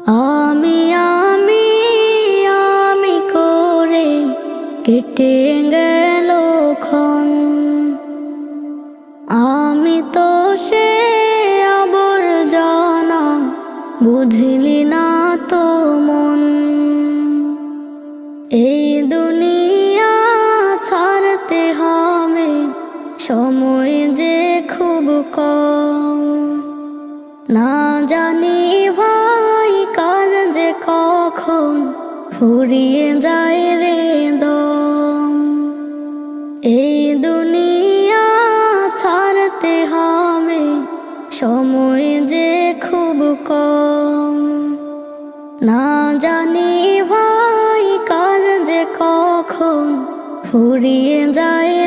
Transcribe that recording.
আমি আমি আমি করে কেটে গেল ক্ষণ। আমি তো সে আবর্জনা, বুঝলি না তো মন। এই দুনিয়া ছাড়তে হবে, সময় যে খুব কম। না জানি ভাই কার যে কখন ফুরিয়ে যায় রে দম। এই দুনিয়া ছাড়তে হবে, সময় যে খুব কম। না জানি ভাই কার যে কখন ফুরিয়ে যায়